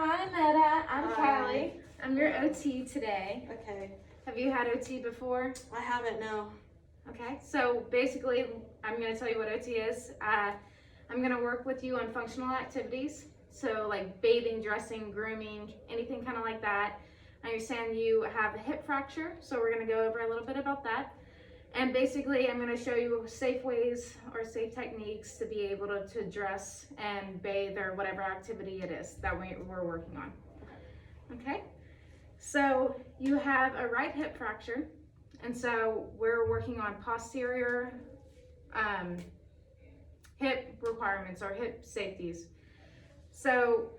Hi, Meta. I'm Hi. Callie. I'm your OT today. Okay. Have you had OT before? I haven't, no. Okay, so basically, I'm going to tell you what OT is. I'm going to work with you on functional activities. So, like bathing, dressing, grooming, anything kind of like that. I understand you have a hip fracture, so we're going to go over a little bit about that. And basically, I'm going to show you safe ways or safe techniques to be able to dress and bathe or whatever activity it is that we're working on. Okay, so you have a right hip fracture, and so we're working on posterior hip requirements or hip safeties. So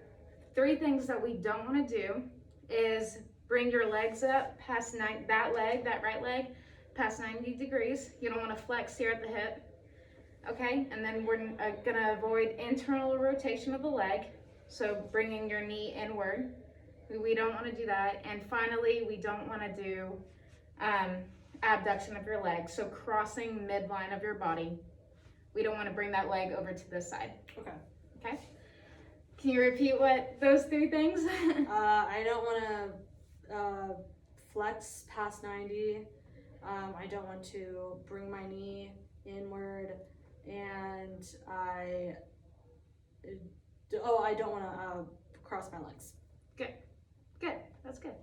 3 things that we don't want to do is bring your legs up past that right leg, past 90 degrees. You don't want to flex here at the hip. Okay, and then we're gonna avoid internal rotation of the leg, so bringing your knee inward. We don't want to do that. And finally, we don't want to do abduction of your leg, so crossing midline of your body. We don't want to bring that leg over to this side. Okay. Okay. Can you repeat what those 3 things? I don't want to flex past 90. I don't want to bring my knee inward, and I don't want to cross my legs. Good, that's good.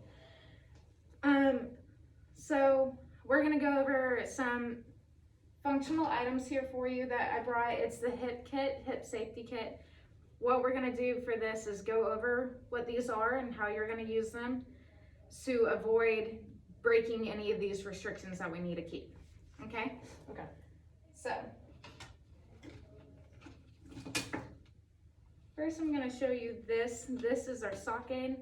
So we're gonna go over some functional items here for you that I brought. It's the hip kit, hip safety kit. What we're gonna do for this is go over what these are and how you're gonna use them to avoid breaking any of these restrictions that we need to keep, okay? Okay. So, first I'm gonna show you this. This is our sock aid.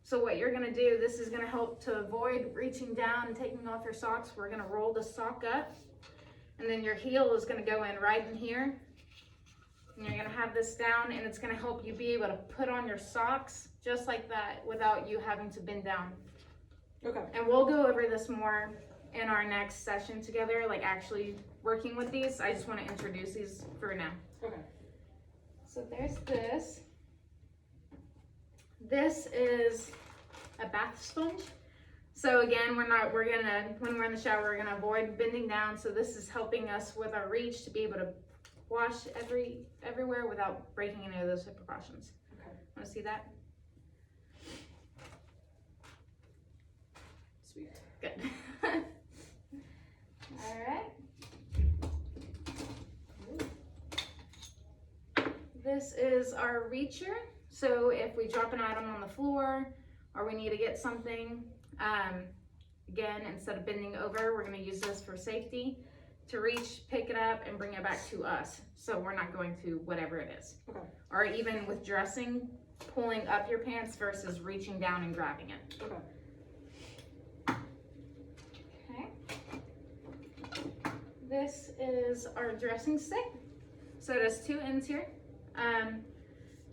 So what you're gonna do, this is gonna help to avoid reaching down and taking off your socks. We're gonna roll the sock up, and then your heel is gonna go in right in here. And you're gonna have this down, and it's gonna help you be able to put on your socks just like that without you having to bend down. Okay. And we'll go over this more in our next session together, like actually working with these. I just wanna introduce these for now. Okay. So there's this. This is a bath sponge. So again, when we're in the shower, we're gonna avoid bending down. So this is helping us with our reach to be able to wash everywhere without breaking any of those hip precautions. Okay. Wanna see that? Sweet. Good. All right. This is our reacher. So if we drop an item on the floor or we need to get something, again, instead of bending over, we're gonna use this for safety to reach, pick it up, and bring it back to us. So we're not going to whatever it is. Okay. Or even with dressing, pulling up your pants versus reaching down and grabbing it. Okay. Okay. This is our dressing stick. So it has 2 ends here.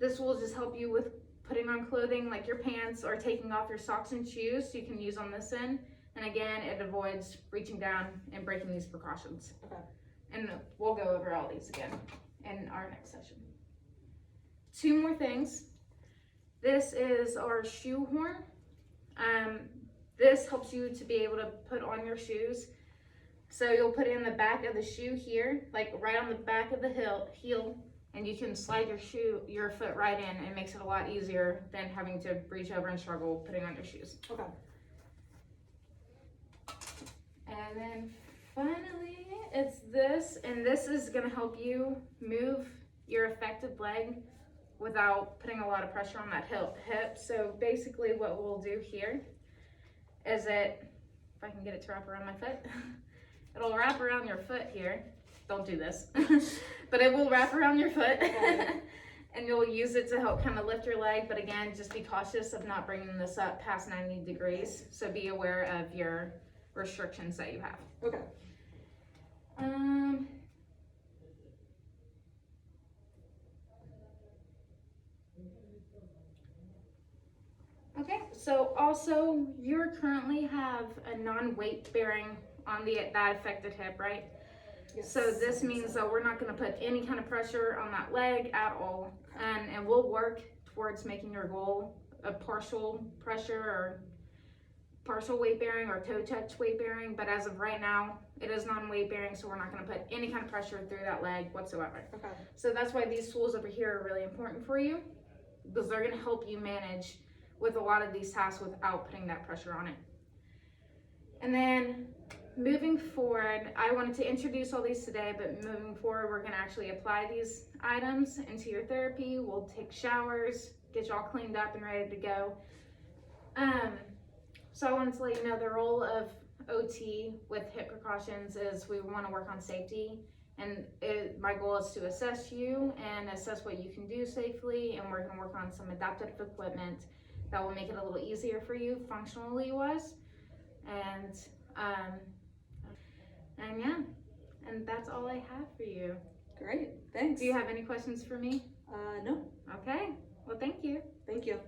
This will just help you with putting on clothing like your pants or taking off your socks and shoes. You can use on this end. And again, it avoids reaching down and breaking these precautions. Okay. And we'll go over all these again in our next session. 2 more things. This is our shoe horn. This helps you to be able to put on your shoes. So you'll put it in the back of the shoe here, like right on the back of the heel, and you can slide your foot right in, and it makes it a lot easier than having to reach over and struggle putting on your shoes. Okay. And then finally, it's this, and this is gonna help you move your affected leg without putting a lot of pressure on that hip. So basically what we'll do here is if I can get it to wrap around my foot, it'll wrap around your foot here. Don't do this, but it will wrap around your foot. And you'll use it to help kind of lift your leg. But again, just be cautious of not bringing this up past 90 degrees. So be aware of your restrictions that you have. Okay. Okay, so also you currently have a non-weight bearing on that affected hip, right? Yes. So this means that we're not going to put any kind of pressure on that leg at all, and we'll work towards making your goal of partial pressure or partial weight bearing or toe touch weight bearing, but as of right now, it is non-weight bearing, so we're not going to put any kind of pressure through that leg whatsoever. Okay. So that's why these tools over here are really important for you, because they're going to help you manage with a lot of these tasks without putting that pressure on it. And then moving forward, I wanted to introduce all these today, but moving forward, we're going to actually apply these items into your therapy. We'll take showers, get you all cleaned up and ready to go. So I wanted to let you know the role of OT with hip precautions is we want to work on safety, and my goal is to assess you and assess what you can do safely, and we're going to work on some adaptive equipment that will make it a little easier for you functionally wise. And yeah, and that's all I have for you. Great, thanks. Do you have any questions for me? No. Okay, well, thank you. Thank you.